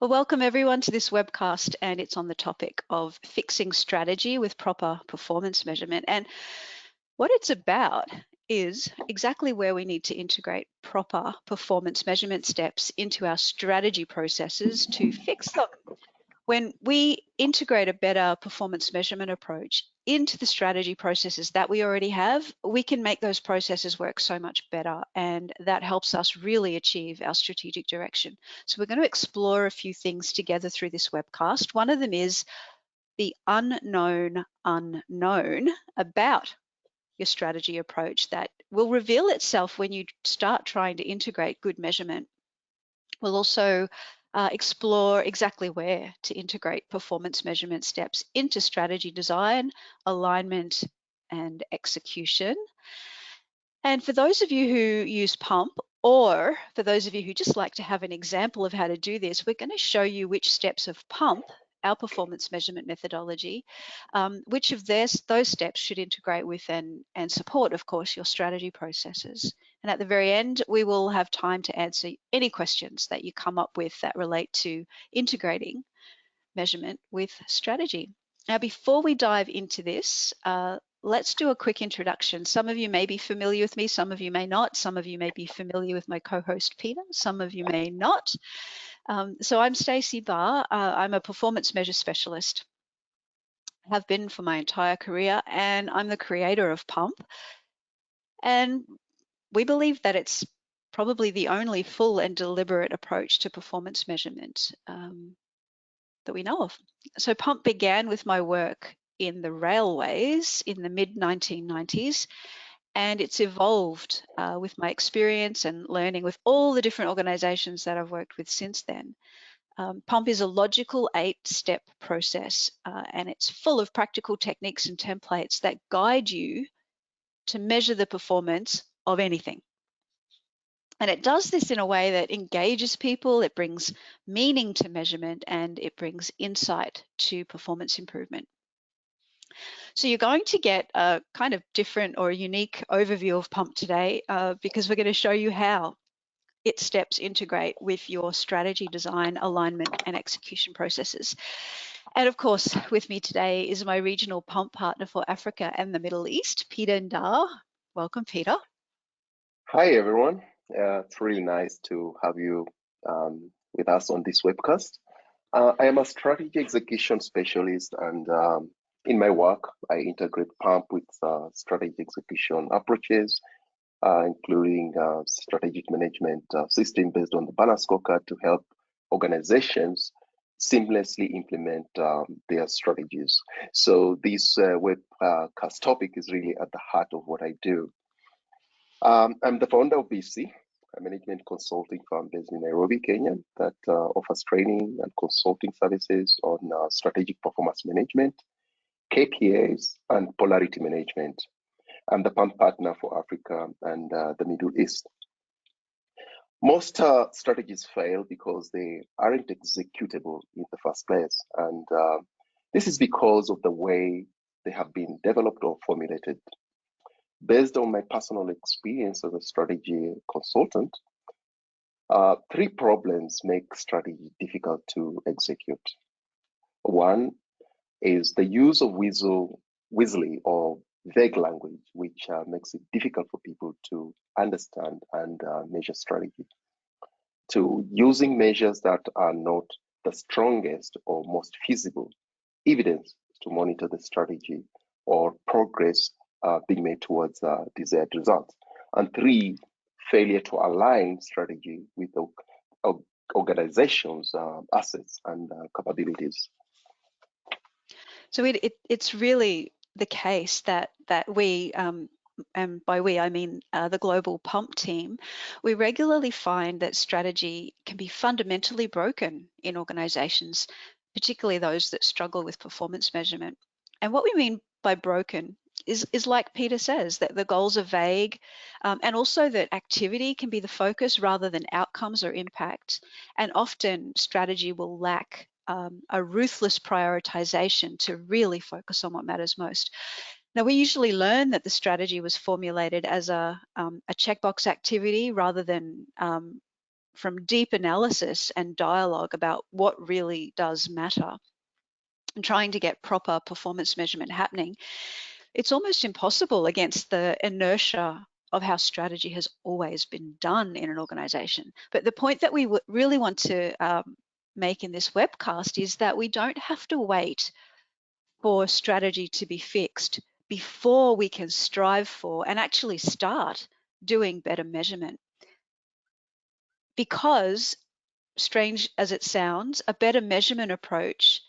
Well, welcome everyone to this webcast, and it's on the topic of fixing strategy with proper performance measurement. And what it's about is exactly where we need to integrate proper performance measurement steps into our strategy processes to fix them. When we integrate a better performance measurement approach into the strategy processes that we already have, we can make those processes work so much better, and that helps us really achieve our strategic direction. So we're going to explore a few things together through this webcast. One of them is the unknown unknown about your strategy approach that will reveal itself when you start trying to integrate good measurement. We'll also explore exactly where to integrate performance measurement steps into strategy design, alignment, and execution. And for those of you who use Pump, or for those of you who just like to have an example of how to do this, we're going to show you which steps of Pump, our performance measurement methodology, which of those steps should integrate with and support, of course, your strategy processes. And at the very end, we will have time to answer any questions that you come up with that relate to integrating measurement with strategy. Now, before we dive into this, let's do a quick introduction. Some of you may be familiar with me, some of you may not. Some of you may be familiar with my co-host Peter, some of you may not. So I'm Stacey Barr. I'm a performance measure specialist. I have been for my entire career, and I'm the creator of Pump. And we believe that it's probably the only full and deliberate approach to performance measurement that we know of. So Pump began with my work in the railways in the mid-1990s, and it's evolved with my experience and learning with all the different organizations that I've worked with since then. Pump is a logical 8-step process, and it's full of practical techniques and templates that guide you to measure the performance of anything. And it does this in a way that engages people, it brings meaning to measurement, and it brings insight to performance improvement. So you're going to get a kind of different or unique overview of Pump today because we're going to show you how its steps integrate with your strategy design, alignment, and execution processes. And of course, with me today is my regional Pump partner for Africa and the Middle East, Peter Ndar. Welcome, Peter. Hi, everyone. It's really nice to have you with us on this webcast. I am a strategy execution specialist, and in my work, I integrate Pump with strategy execution approaches, including strategic management system based on the balance scorecard to help organizations seamlessly implement their strategies. So this webcast topic is really at the heart of what I do. I'm the founder of BC, a management consulting firm based in Nairobi, Kenya, that offers training and consulting services on strategic performance management, KPIs, and polarity management. I'm the Pump partner for Africa and the Middle East. Most strategies fail because they aren't executable in the first place. And this is because of the way they have been developed or formulated. Based on my personal experience as a strategy consultant, 3 problems make strategy difficult to execute. One is the use of WYSIWYG or vague language, which makes it difficult for people to understand and measure strategy. 2, using measures that are not the strongest or most feasible evidence to monitor the strategy or progress being made towards desired results. And 3, failure to align strategy with the organization's assets and capabilities. So it's really the case that we, and by we I mean the global Pump team, we regularly find that strategy can be fundamentally broken in organizations, particularly those that struggle with performance measurement. And what we mean by broken is like Peter says, that the goals are vague, and also that activity can be the focus rather than outcomes or impact. And often strategy will lack a ruthless prioritization to really focus on what matters most. Now, we usually learn that the strategy was formulated as a checkbox activity rather than from deep analysis and dialogue about what really does matter and trying to get proper performance measurement happening, it's almost impossible against the inertia of how strategy has always been done in an organization. But the point that we really want to make in this webcast is that we don't have to wait for strategy to be fixed before we can strive for and actually start doing better measurement. Because, strange as it sounds, a better measurement approach,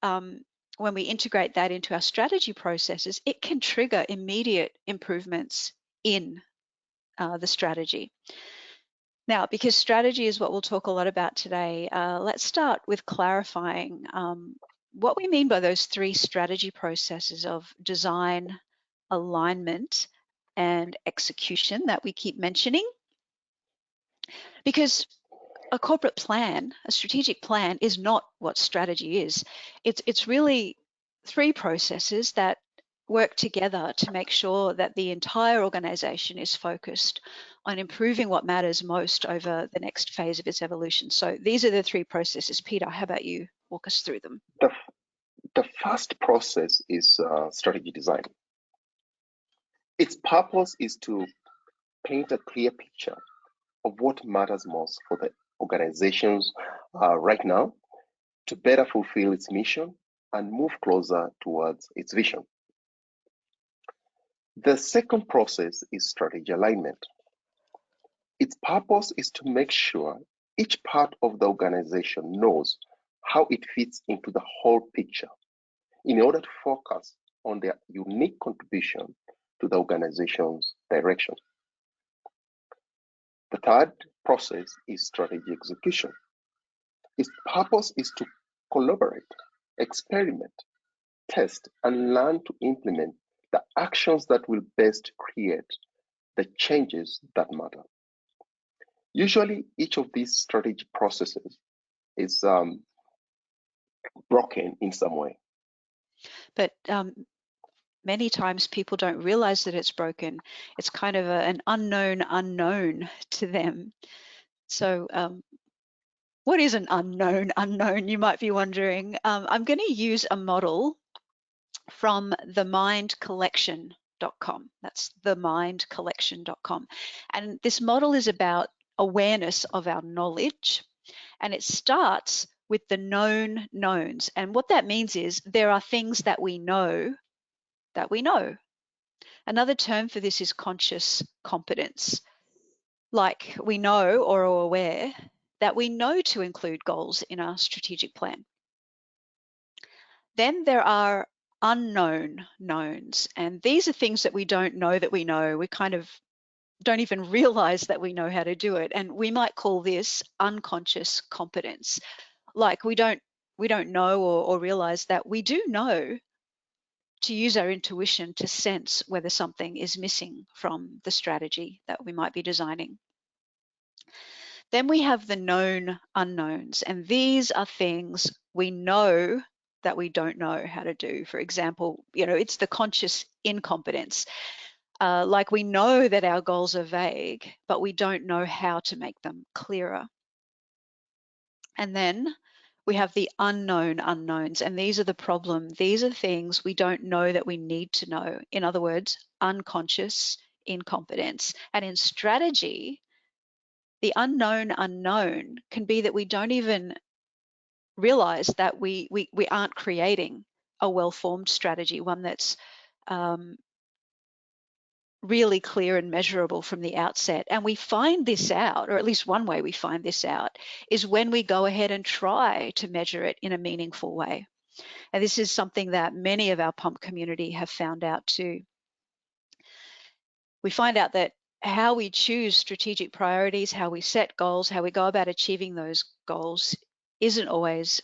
when we integrate that into our strategy processes, it can trigger immediate improvements in the strategy. Now, because strategy is what we'll talk a lot about today, let's start with clarifying what we mean by those three strategy processes of design, alignment, and execution that we keep mentioning. Because a corporate plan, a strategic plan, is not what strategy is. It's really three processes that work together to make sure that the entire organization is focused on improving what matters most over the next phase of its evolution. So these are the three processes. Peter, how about you walk us through them? The first process is strategy design. Its purpose is to paint a clear picture of what matters most for the organizations right now to better fulfill its mission and move closer towards its vision. The second process is strategy alignment. Its purpose is to make sure each part of the organization knows how it fits into the whole picture in order to focus on their unique contribution to the organization's direction. The third process is strategy execution. Its purpose is to collaborate, experiment, test, and learn to implement the actions that will best create the changes that matter. Usually, each of these strategy processes is broken in some way. But many times people don't realize that it's broken. It's kind of an unknown unknown to them. So what is an unknown unknown, you might be wondering? I'm going to use a model from themindcollection.com. That's themindcollection.com. And this model is about awareness of our knowledge. And it starts with the known knowns. And what that means is there are things that we know that we know. Another term for this is conscious competence. Like we know or are aware that we know to include goals in our strategic plan. Then there are unknown knowns, and these are things that we don't know that we know. We kind of don't even realize that we know how to do it, and we might call this unconscious competence. Like we don't know or realize that we do know to use our intuition to sense whether something is missing from the strategy that we might be designing. Then we have the known unknowns, and these are things we know that we don't know how to do. For example, it's the conscious incompetence. Like we know that our goals are vague, but we don't know how to make them clearer. And then we have the unknown unknowns, and these are the problem. These are things we don't know that we need to know. In other words, unconscious incompetence. And in strategy, the unknown unknown can be that we don't even realize that we aren't creating a well-formed strategy, one that's really clear and measurable from the outset. And we find this out, or at least one way we find this out, is when we go ahead and try to measure it in a meaningful way. And this is something that many of our pump community have found out too. We find out that how we choose strategic priorities, how we set goals, how we go about achieving those goals isn't always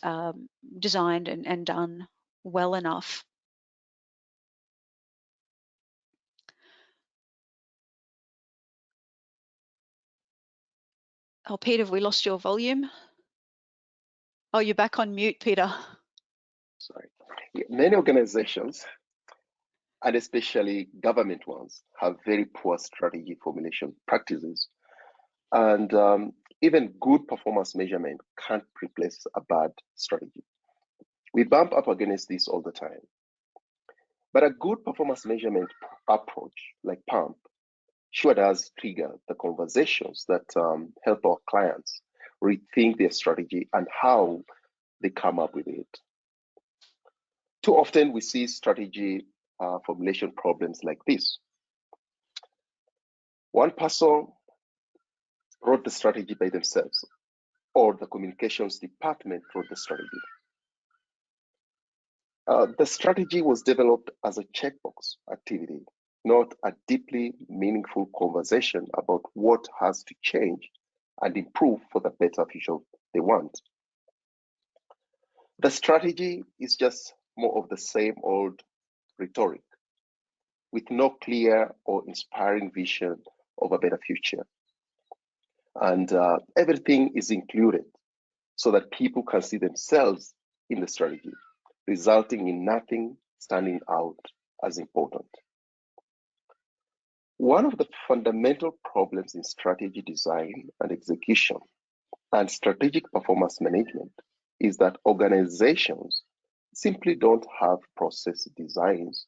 designed and done well enough. Oh, Peter, have we lost your volume? Oh, you're back on mute, Peter. Sorry. Many organizations, and especially government ones, have very poor strategy formulation practices. And even good performance measurement can't replace a bad strategy. We bump up against this all the time. But a good performance measurement approach, like PUMP, sure does trigger the conversations that help our clients rethink their strategy and how they come up with it. Too often we see strategy formulation problems like this. One person wrote the strategy by themselves, or the communications department wrote the strategy. The strategy was developed as a checkbox activity, not a deeply meaningful conversation about what has to change and improve for the better future they want. The strategy is just more of the same old rhetoric with no clear or inspiring vision of a better future. And everything is included so that people can see themselves in the strategy, resulting in nothing standing out as important. One of the fundamental problems in strategy design and execution and strategic performance management is that organizations simply don't have process designs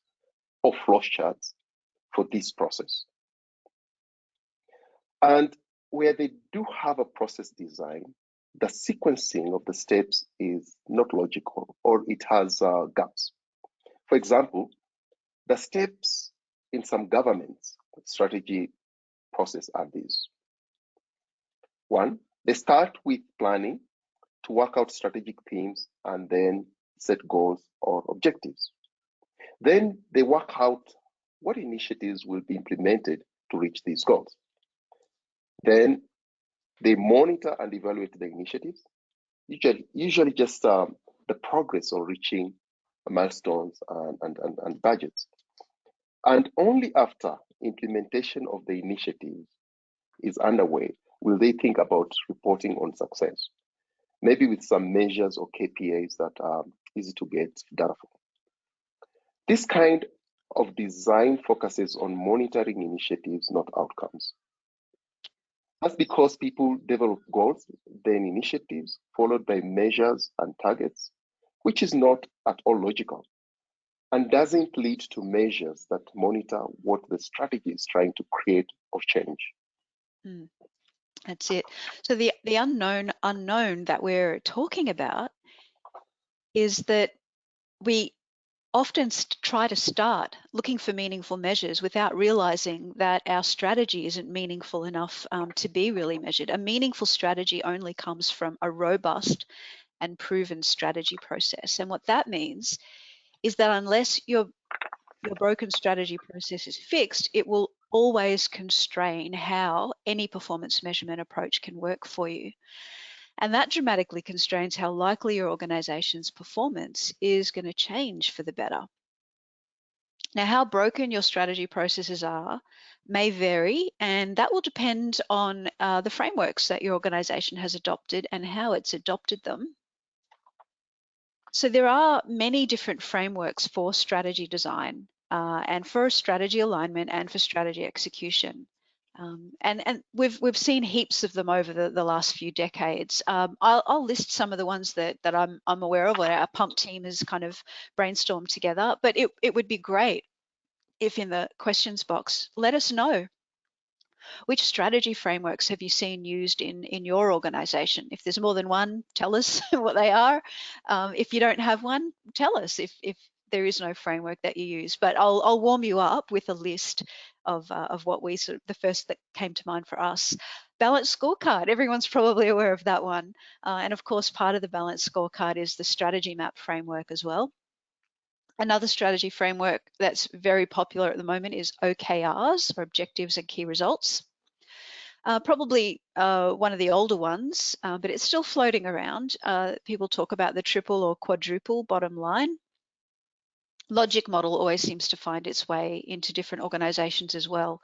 or flowcharts for this process. And where they do have a process design, the sequencing of the steps is not logical or it has gaps. For example, the steps in some governments strategy process are these. One, they start with planning to work out strategic themes and then set goals or objectives. Then they work out what initiatives will be implemented to reach these goals. Then they monitor and evaluate the initiatives, usually just the progress on reaching milestones and budgets. And only after implementation of the initiatives is underway will they think about reporting on success, maybe with some measures or KPIs that are easy to get data for. This kind of design focuses on monitoring initiatives, not outcomes. That's because people develop goals, then initiatives, followed by measures and targets, which is not at all logical and doesn't lead to measures that monitor what the strategy is trying to create or change. That's it. So the unknown that we're talking about is that we often try to start looking for meaningful measures without realizing that our strategy isn't meaningful enough to be really measured. A meaningful strategy only comes from a robust and proven strategy process. And what that means is that unless your broken strategy process is fixed, it will always constrain how any performance measurement approach can work for you. And that dramatically constrains how likely your organization's performance is going to change for the better. Now, how broken your strategy processes are may vary, and that will depend on the frameworks that your organization has adopted and how it's adopted them. So there are many different frameworks for strategy design and for strategy alignment and for strategy execution. And we've seen heaps of them over the last few decades. I'll list some of the ones that I'm aware of, or our pump team has kind of brainstormed together. But it would be great if in the questions box, let us know which strategy frameworks have you seen used in your organization. If there's more than one, tell us what they are. If you don't have one, tell us if there is no framework that you use. But I'll warm you up with a list of what we the first that came to mind for us. Balanced scorecard, everyone's probably aware of that one. And of course, part of the balanced scorecard is the strategy map framework as well. Another strategy framework that's very popular at the moment is OKRs, or objectives and key results. Probably one of the older ones, but it's still floating around. People talk about the triple or quadruple bottom line. Logic model always seems to find its way into different organizations as well.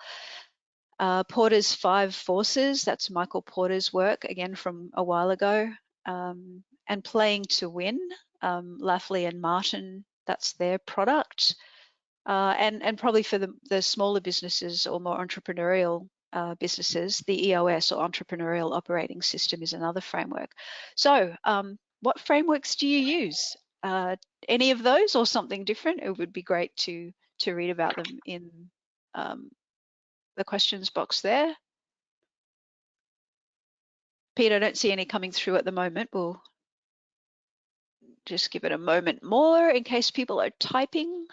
Porter's 5 forces, that's Michael Porter's work, again from a while ago. And playing to win, Lafley and Martin, that's their product. And probably for the smaller businesses or more entrepreneurial businesses, the EOS or Entrepreneurial Operating System is another framework. So what frameworks do you use? Any of those or something different? It would be great to read about them in the questions box there. Peter, I don't see any coming through at the moment. We'll just give it a moment more in case people are typing.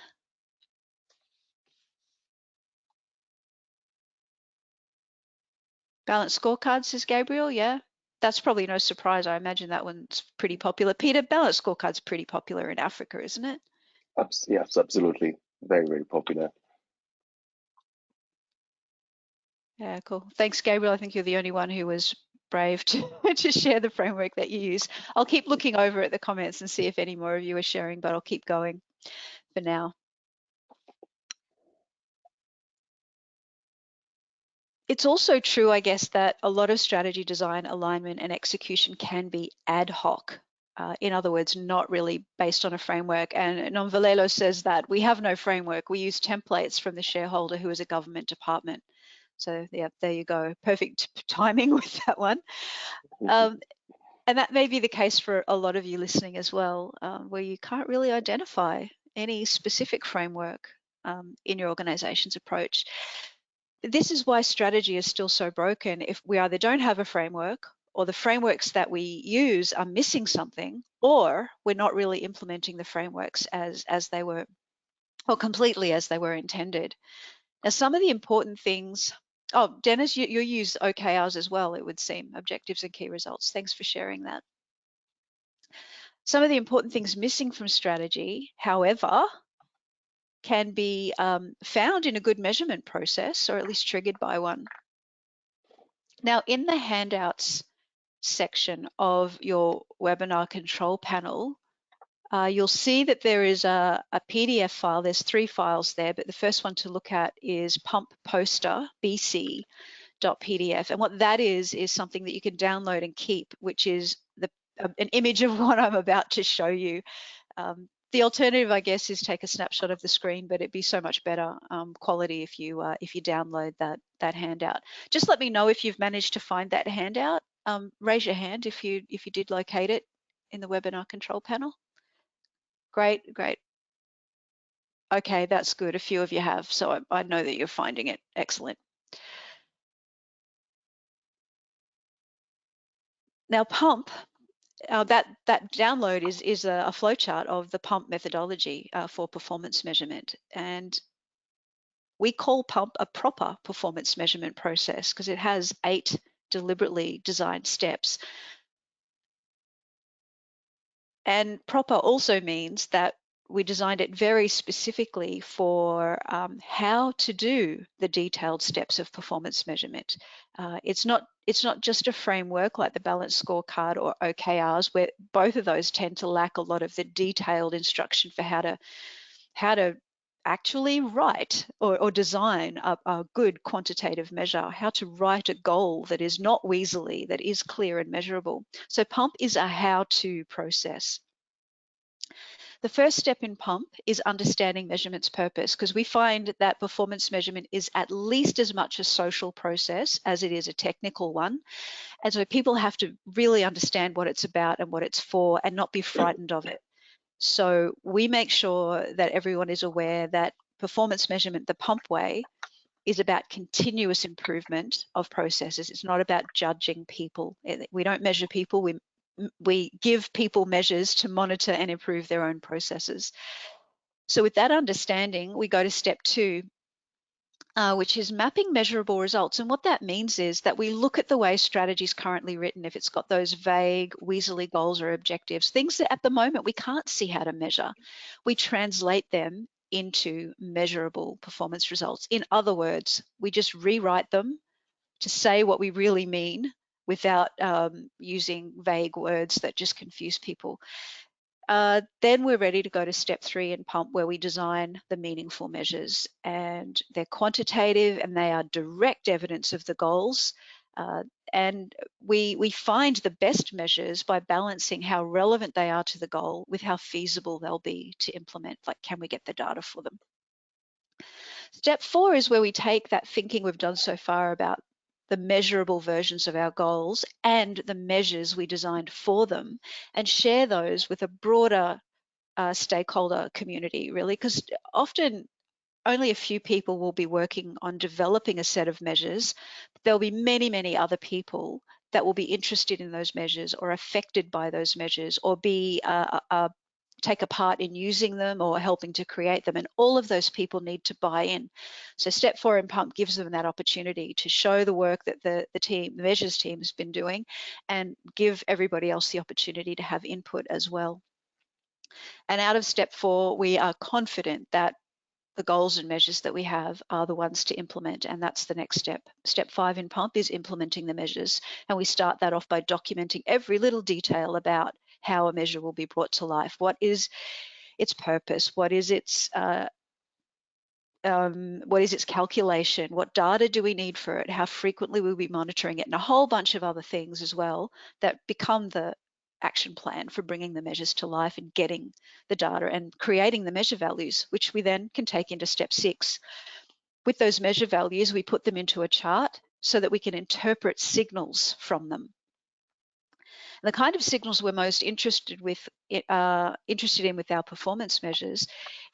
Balanced scorecards, says Gabriel. Yeah, that's probably no surprise. I imagine that one's pretty popular. Peter, balanced scorecard's pretty popular in Africa, isn't it? Yes, absolutely. Very, very popular. Yeah, cool. Thanks, Gabriel. I think you're the only one who was brave to, to share the framework that you use. I'll keep looking over at the comments and see if any more of you are sharing, but I'll keep going for now. It's also true, I guess, that a lot of strategy design, alignment, and execution can be ad hoc. In other words, not really based on a framework. And Nonvalelo says that we have no framework. We use templates from the shareholder who is a government department. So yeah, there you go. Perfect timing with that one. And that may be the case for a lot of you listening as well, where you can't really identify any specific framework in your organization's approach. This is why strategy is still so broken. If we either don't have a framework, or the frameworks that we use are missing something, or we're not really implementing the frameworks as they were, or completely as they were intended. Now, some of the important things, oh, Dennis, you use OKRs as well, it would seem, objectives and key results. Thanks for sharing that. Some of the important things missing from strategy, however, can be found in a good measurement process, or at least triggered by one. Now, in the handouts section of your webinar control panel, you'll see that there is a PDF file. There's 3 files there, but the first one to look at is pump poster bc.pdf. And what that is something that you can download and keep, which is an image of what I'm about to show you. The alternative, I guess, is take a snapshot of the screen, but it'd be so much better quality if you download that handout. Just let me know if you've managed to find that handout. Raise your hand if you did locate it in the webinar control panel. Great. Okay, that's good. A few of you have, so I know that you're finding it. Excellent. Now, pump. That download is a flowchart of the pump methodology for performance measurement, and we call pump a proper performance measurement process because it has 8 deliberately designed steps. And proper also means that we designed it very specifically for how to do the detailed steps of performance measurement. It's not just a framework like the balanced scorecard or OKRs, where both of those tend to lack a lot of the detailed instruction for how to actually write or design a good quantitative measure, how to write a goal that is not weaselly, that is clear and measurable. So pump is a how-to process. The first step in pump is understanding measurement's purpose, because we find that performance measurement is at least as much a social process as it is a technical one. And so people have to really understand what it's about and what it's for and not be frightened of it. So we make sure that everyone is aware that performance measurement, the pump way, is about continuous improvement of processes. It's not about judging people. We don't measure people. We give people measures to monitor and improve their own processes. So with that understanding, we go to step 2, which is mapping measurable results. And what that means is that we look at the way strategy is currently written. If it's got those vague, weaselly goals or objectives, things that at the moment we can't see how to measure, we translate them into measurable performance results. In other words, we just rewrite them to say what we really mean without using vague words that just confuse people. Then we're ready to go to step 3 in pump, where we design the meaningful measures, and they're quantitative and they are direct evidence of the goals. And we find the best measures by balancing how relevant they are to the goal with how feasible they'll be to implement. Like, can we get the data for them? Step 4 is where we take that thinking we've done so far about the measurable versions of our goals and the measures we designed for them, and share those with a broader stakeholder community, really, because often only a few people will be working on developing a set of measures. There'll be many, many other people that will be interested in those measures or affected by those measures or be take a part in using them or helping to create them. And all of those people need to buy in. So step 4 in PUMP gives them that opportunity to show the work that the measures team has been doing and give everybody else the opportunity to have input as well. And out of step 4, we are confident that the goals and measures that we have are the ones to implement, and that's the next step. Step 5 in PUMP is implementing the measures, and we start that off by documenting every little detail about how a measure will be brought to life. What is its purpose? What is its calculation? What data do we need for it? How frequently will we be monitoring it? And a whole bunch of other things as well that become the action plan for bringing the measures to life and getting the data and creating the measure values, which we then can take into step 6. With those measure values, we put them into a chart so that we can interpret signals from them. And the kind of signals we're most interested in with our performance measures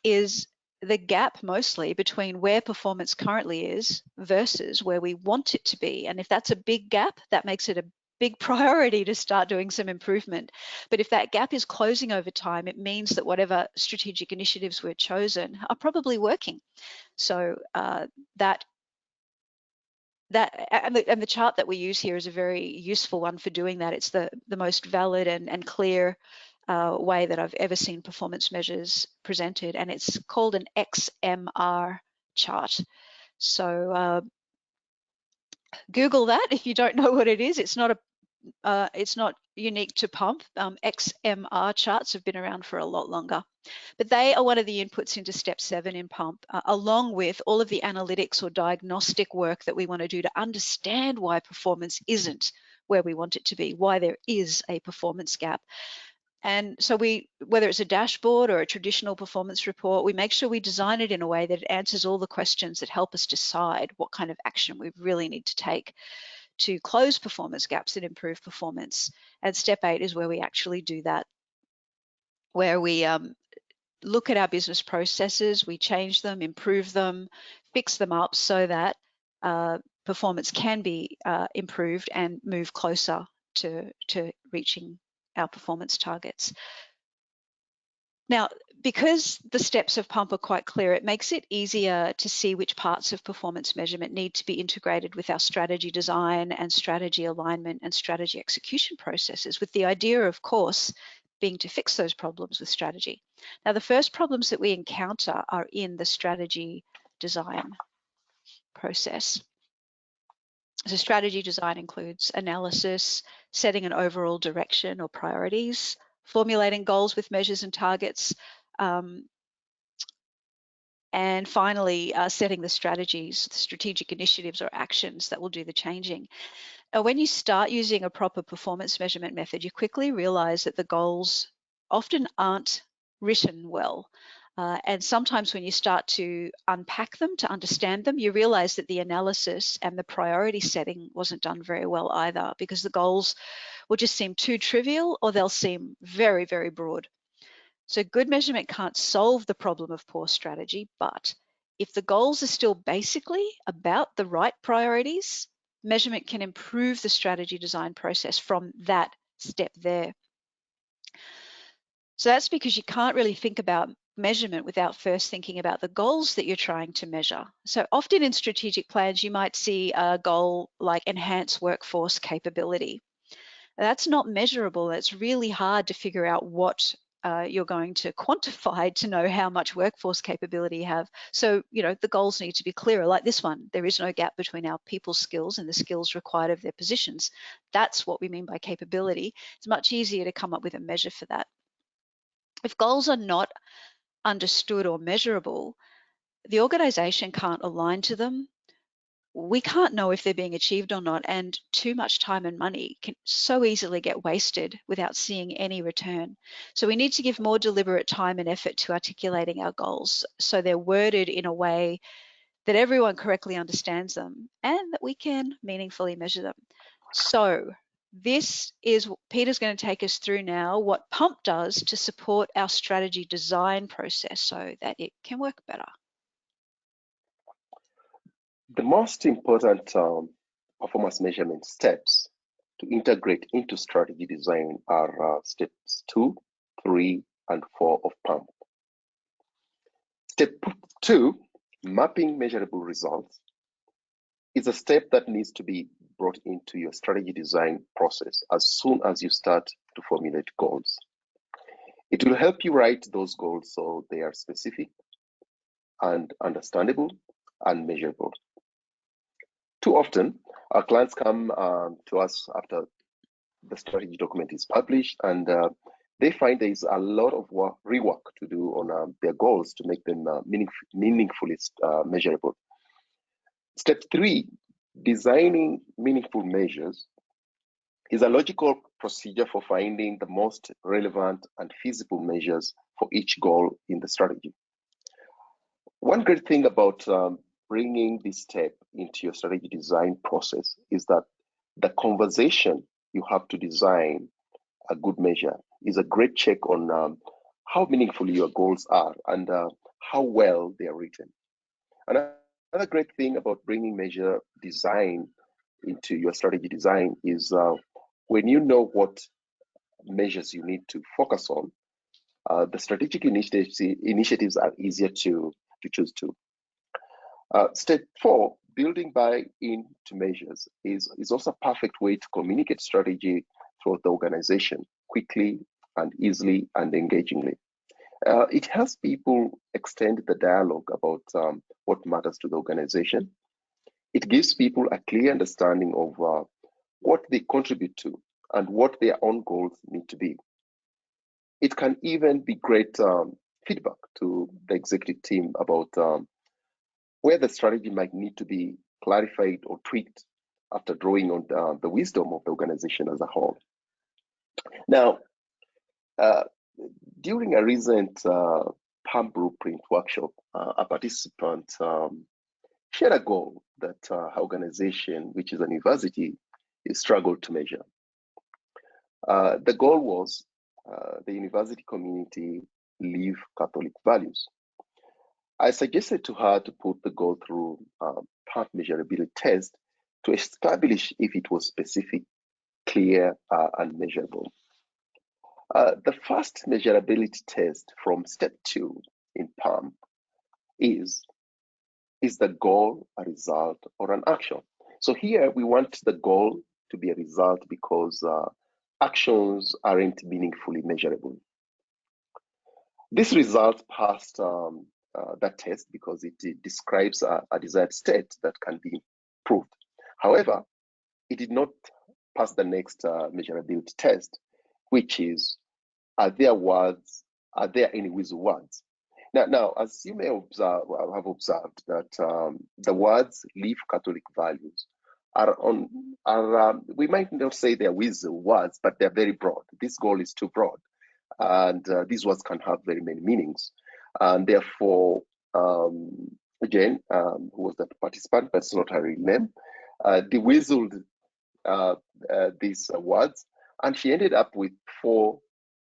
is the gap mostly between where performance currently is versus where we want it to be. And if that's a big gap, that makes it a big priority to start doing some improvement. But if that gap is closing over time, it means that whatever strategic initiatives were chosen are probably working. So and the chart that we use here is a very useful one for doing that. It's the most valid and clear way that I've ever seen performance measures presented, and it's called an XMR chart. So Google that if you don't know what it is. It's not unique to PUMP. XMR charts have been around for a lot longer. But they are one of the inputs into step 7 in PUMP, along with all of the analytics or diagnostic work that we want to do to understand why performance isn't where we want it to be, why there is a performance gap. And so whether it's a dashboard or a traditional performance report, we make sure we design it in a way that it answers all the questions that help us decide what kind of action we really need to take to close performance gaps and improve performance. And step 8 is where we actually do that, where we look at our business processes, we change them, improve them, fix them up so that performance can be improved and move closer to reaching our performance targets. Now, because the steps of PUMP are quite clear, it makes it easier to see which parts of performance measurement need to be integrated with our strategy design and strategy alignment and strategy execution processes, with the idea, of course, being to fix those problems with strategy. Now, the first problems that we encounter are in the strategy design process. So strategy design includes analysis, setting an overall direction or priorities, formulating goals with measures and targets, and finally, setting the strategies, the strategic initiatives or actions that will do the changing. When you start using a proper performance measurement method, you quickly realize that the goals often aren't written well. And sometimes when you start to unpack them, to understand them, you realize that the analysis and the priority setting wasn't done very well either, because the goals will just seem too trivial or they'll seem very, very broad. So good measurement can't solve the problem of poor strategy, but if the goals are still basically about the right priorities, measurement can improve the strategy design process from that step there. So that's because you can't really think about measurement without first thinking about the goals that you're trying to measure. So often in strategic plans, you might see a goal like enhance workforce capability. That's not measurable. It's really hard to figure out what you're going to quantify to know how much workforce capability you have. So, the goals need to be clearer, like this one. There is no gap between our people's skills and the skills required of their positions. That's what we mean by capability. It's much easier to come up with a measure for that. If goals are not understood or measurable, the organization can't align to them. We can't know if they're being achieved or not, and too much time and money can so easily get wasted without seeing any return. So we need to give more deliberate time and effort to articulating our goals so they're worded in a way that everyone correctly understands them, and that we can meaningfully measure them. So this is Peter's going to take us through now what PUMP does to support our strategy design process so that it can work better. The most important performance measurement steps to integrate into strategy design are steps 2, 3, and 4 of PUMP. Step 2, mapping measurable results, is a step that needs to be brought into your strategy design process as soon as you start to formulate goals. It will help you write those goals so they are specific and understandable and measurable. Too often, our clients come to us after the strategy document is published, and they find there is a lot of rework to do on their goals to make them meaningfully measurable. Step 3, designing meaningful measures, is a logical procedure for finding the most relevant and feasible measures for each goal in the strategy. One great thing about bringing this step into your strategy design process is that the conversation you have to design a good measure is a great check on how meaningful your goals are and how well they are written. Another great thing about bringing measure design into your strategy design is when you know what measures you need to focus on, the strategic initiatives are easier to choose to. Step 4, building buy-in to measures, is also a perfect way to communicate strategy throughout the organization quickly and easily and engagingly. It helps people extend the dialogue about what matters to the organization. It gives people a clear understanding of what they contribute to and what their own goals need to be. It can even be great feedback to the executive team about where the strategy might need to be clarified or tweaked after drawing on the wisdom of the organization as a whole. Now, during a recent PAM blueprint workshop, a participant shared a goal that her organization, which is a university, struggled to measure. The goal was the university community live Catholic values. I suggested to her to put the goal through PAMP measurability test to establish if it was specific, clear, and measurable. The first measurability test from step 2 in PAMP is the goal a result or an action? So here we want the goal to be a result because actions aren't meaningfully measurable. This result passed that test because it describes a desired state that can be improved. However, it did not pass the next measurability test, which is, are there any whistle words? Now, as you may have observed that the words "live Catholic values" we might not say they're whistle words, but they're very broad. This goal is too broad, and these words can have very many meanings, and therefore, Jane, who was the participant, but it's not her real name, de-whistled these words, and she ended up with 4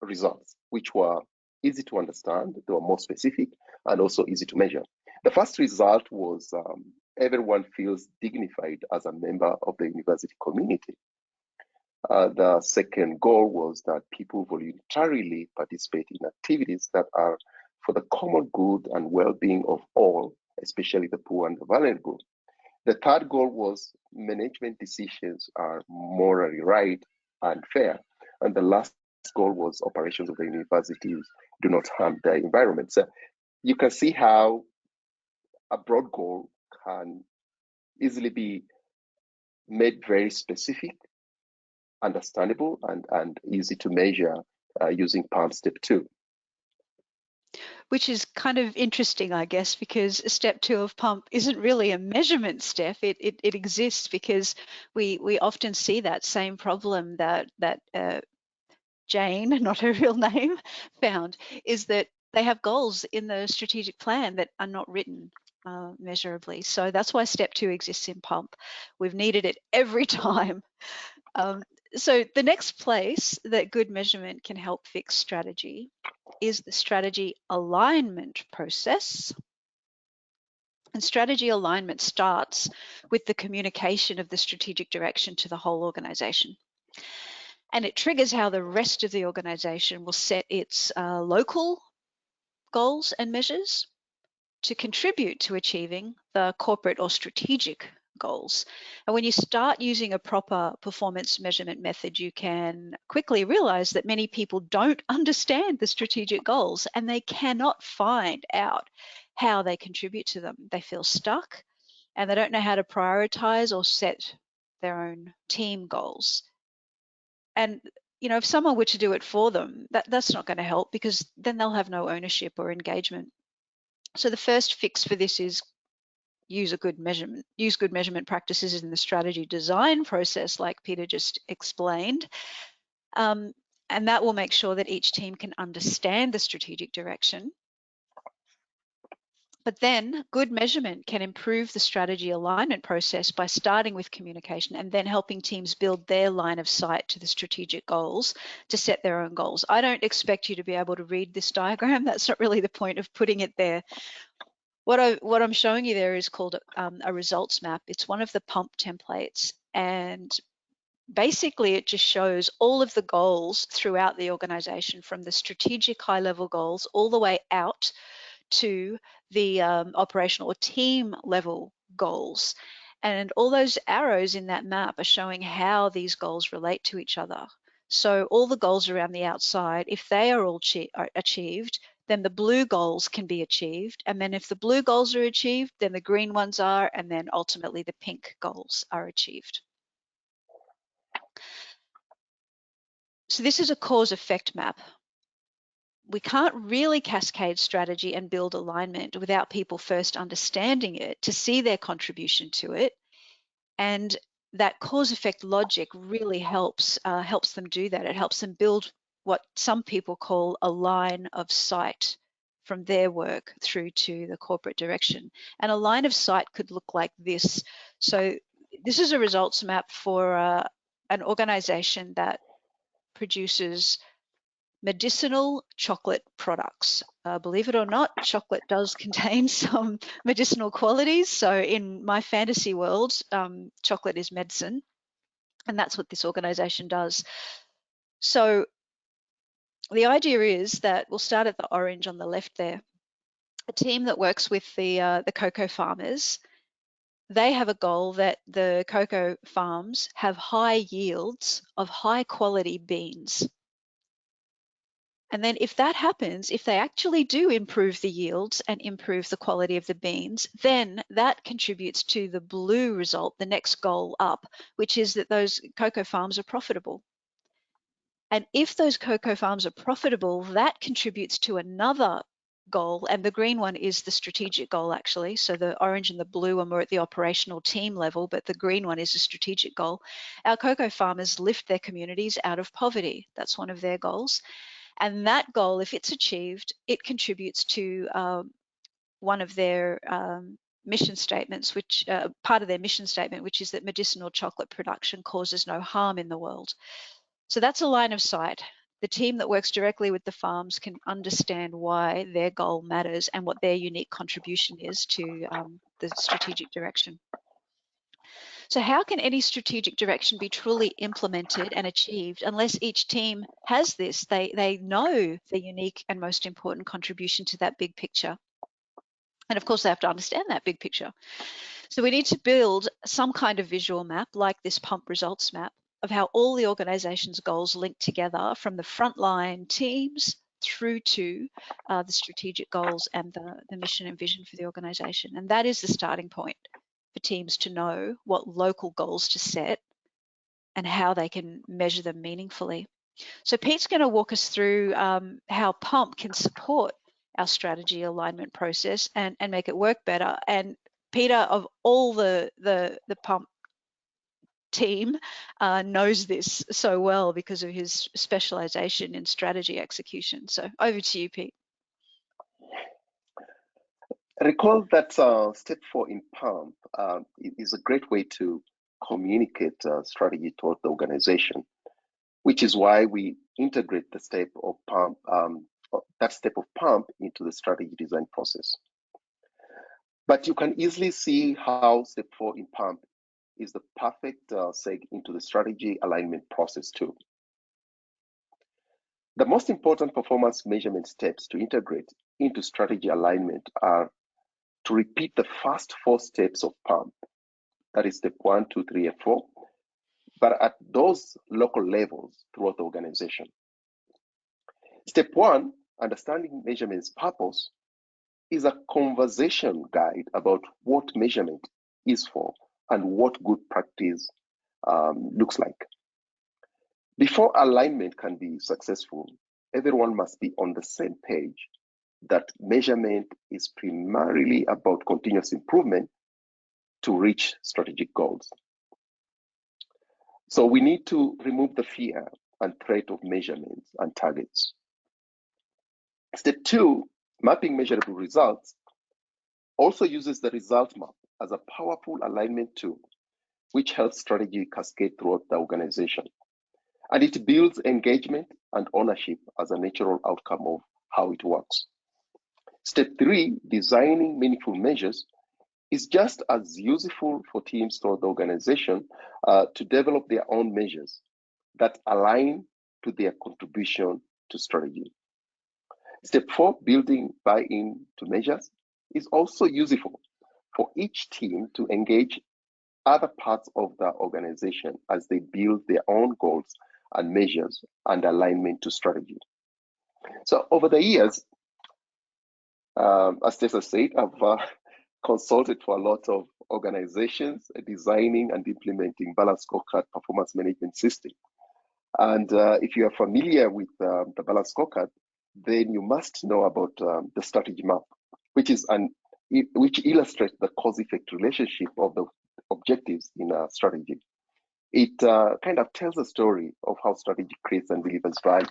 results, which were easy to understand, they were more specific, and also easy to measure. The first result was everyone feels dignified as a member of the university community. The second goal was that people voluntarily participate in activities that are for the common good and well-being of all, especially the poor and the vulnerable. The third goal was management decisions are morally right and fair. And the last goal was operations of the universities do not harm the environment. So you can see how a broad goal can easily be made very specific, understandable, and easy to measure using PALM step 2. Which is kind of interesting, I guess, because step 2 of PUMP isn't really a measurement step. It exists because we often see that same problem that Jane, not her real name, found, is that they have goals in the strategic plan that are not written. measurably. So that's why step 2 exists in pump. We've needed it every time. So the next place that good measurement can help fix strategy is the strategy alignment process. And strategy alignment starts with the communication of the strategic direction to the whole organization. And it triggers how the rest of the organization will set its local goals and measures to contribute to achieving the corporate or strategic goals. And when you start using a proper performance measurement method, you can quickly realize that many people don't understand the strategic goals and they cannot find out how they contribute to them. They feel stuck and they don't know how to prioritize or set their own team goals. And if someone were to do it for them, that's not going to help, because then they'll have no ownership or engagement. So the first fix for this is use good measurement practices in the strategy design process, like Peter just explained. And that will make sure that each team can understand the strategic direction. But then good measurement can improve the strategy alignment process by starting with communication and then helping teams build their line of sight to the strategic goals to set their own goals. I don't expect you to be able to read this diagram. That's not really the point of putting it there. What I'm showing you there is called a results map. It's one of the pump templates, and basically it just shows all of the goals throughout the organization, from the strategic high-level goals all the way out to the operational or team level goals. And all those arrows in that map are showing how these goals relate to each other. So all the goals around the outside, if they are all achieved, then the blue goals can be achieved. And then if the blue goals are achieved, then the green ones are, and then ultimately the pink goals are achieved. So this is a cause-effect map. We can't really cascade strategy and build alignment without people first understanding it to see their contribution to it. And that cause-effect logic really helps them do that. It helps them build what some people call a line of sight from their work through to the corporate direction. And a line of sight could look like this. So this is a results map for an organization that produces medicinal chocolate products. Believe it or not, chocolate does contain some medicinal qualities. So in my fantasy world, chocolate is medicine, and that's what this organization does. So the idea is that we'll start at the orange on the left there. A team that works with the cocoa farmers, they have a goal that the cocoa farms have high yields of high quality beans. And then if that happens, if they actually do improve the yields and improve the quality of the beans, then that contributes to the blue result, the next goal up, which is that those cocoa farms are profitable. And if those cocoa farms are profitable, that contributes to another goal, and the green one is the strategic goal, actually. So the orange and the blue are more at the operational team level, but the green one is a strategic goal. Our cocoa farmers lift their communities out of poverty. That's one of their goals. And that goal, if it's achieved, it contributes to one of their mission statements, which part of their mission statement, which is that medicinal chocolate production causes no harm in the world. So that's a line of sight. The team that works directly with the farms can understand why their goal matters and what their unique contribution is to the strategic direction. So how can any strategic direction be truly implemented and achieved unless each team has this? They know the unique and most important contribution to that big picture. And of course, they have to understand that big picture. So we need to build some kind of visual map, like this pump results map, of how all the organization's goals link together from the frontline teams through to the strategic goals and the mission and vision for the organization. And that is the starting point for teams to know what local goals to set and how they can measure them meaningfully. So Pete's going to walk us through how Pump can support our strategy alignment process and make it work better. And Peter, of all the Pump team, knows this so well because of his specialization in strategy execution. So over to you, Pete. Recall that step 4 in PAMP is a great way to communicate strategy toward the organization, which is why we integrate the step of PAMP, that step of PAMP into the strategy design process. But you can easily see how step 4 in PAMP is the perfect seg into the strategy alignment process too. The most important performance measurement steps to integrate into strategy alignment are to repeat the first 4 steps of PAMP, that is step 1, 2, 3, and 4, but at those local levels throughout the organization. Step 1, understanding measurement's purpose, is a conversation guide about what measurement is for and what good practice looks like. Before alignment can be successful, everyone must be on the same page that measurement is primarily about continuous improvement to reach strategic goals. So we need to remove the fear and threat of measurements and targets. Step 2, mapping measurable results, also uses the result map as a powerful alignment tool, which helps strategy cascade throughout the organization. And it builds engagement and ownership as a natural outcome of how it works. Step 3, designing meaningful measures, is just as useful for teams throughout the organization to develop their own measures that align to their contribution to strategy. Step 4, building buy-in to measures, is also useful for each team to engage other parts of the organization as they build their own goals and measures and alignment to strategy. So over the years, as Tessa said, I've consulted for a lot of organizations designing and implementing balanced scorecard performance management system. And if you are familiar with the balanced scorecard, then you must know about the strategy map, which illustrates the cause-effect relationship of the objectives in a strategy. It kind of tells a story of how strategy creates and delivers value.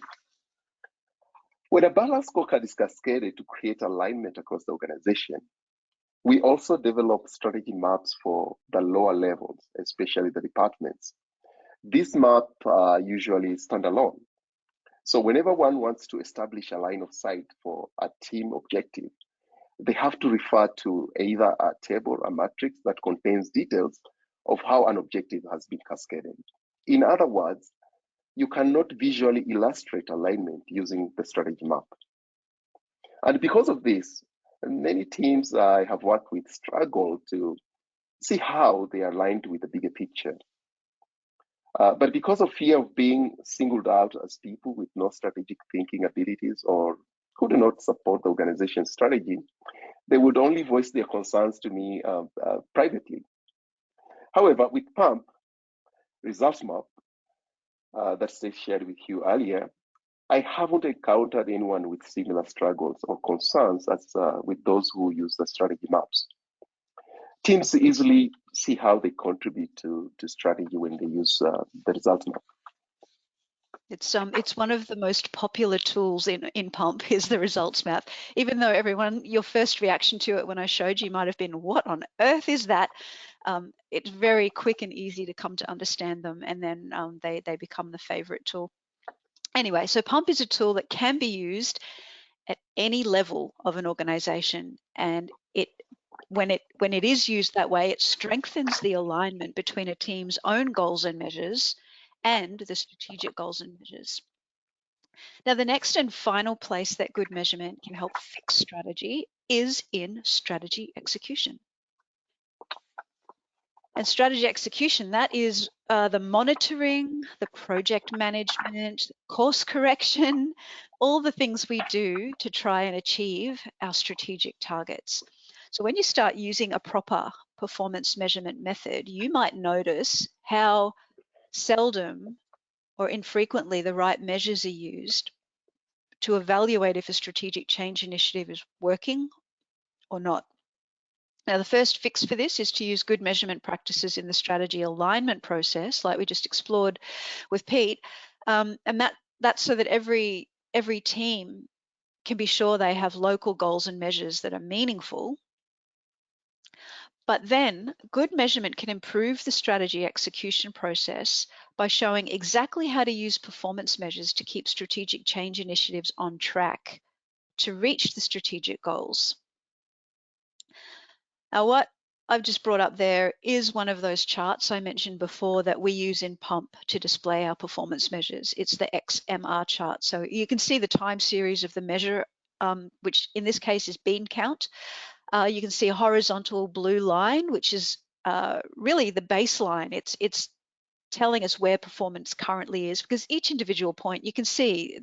When a balanced scorecard is cascaded to create alignment across the organization, we also develop strategy maps for the lower levels, especially the departments. These maps are usually standalone. So whenever one wants to establish a line of sight for a team objective, they have to refer to either a table, a matrix that contains details of how an objective has been cascaded. In other words, you cannot visually illustrate alignment using the strategy map. And because of this, many teams I have worked with struggle to see how they are aligned with the bigger picture. But because of fear of being singled out as people with no strategic thinking abilities or who do not support the organization's strategy, they would only voice their concerns to me privately. However, with PAMP, results map that Steve shared with you earlier, I haven't encountered anyone with similar struggles or concerns as with those who use the strategy maps. Teams easily see how they contribute to strategy when they use the results map. It's one of the most popular tools in Pump is the results map. Even though your first reaction to it when I showed you might have been, what on earth is that? It's very quick and easy to come to understand them, and then they become the favorite tool. Anyway, so Pump is a tool that can be used at any level of an organization, and when it is used that way, it strengthens the alignment between a team's own goals and measures and the strategic goals and measures. Now, the next and final place that good measurement can help fix strategy is in strategy execution. And strategy execution, that is the monitoring, the project management, course correction, all the things we do to try and achieve our strategic targets. So when you start using a proper performance measurement method, you might notice how seldom or infrequently the right measures are used to evaluate if a strategic change initiative is working or not. Now, the first fix for this is to use good measurement practices in the strategy alignment process, like we just explored with Pete, and that's so that every team can be sure they have local goals and measures that are meaningful But then good measurement can improve the strategy execution process by showing exactly how to use performance measures to keep strategic change initiatives on track to reach the strategic goals. Now, what I've just brought up there is one of those charts I mentioned before that we use in Pump to display our performance measures. It's the XMR chart. So you can see the time series of the measure, which in this case is bean count. You can see a horizontal blue line, which is really the baseline. It's telling us where performance currently is, because each individual point, you can see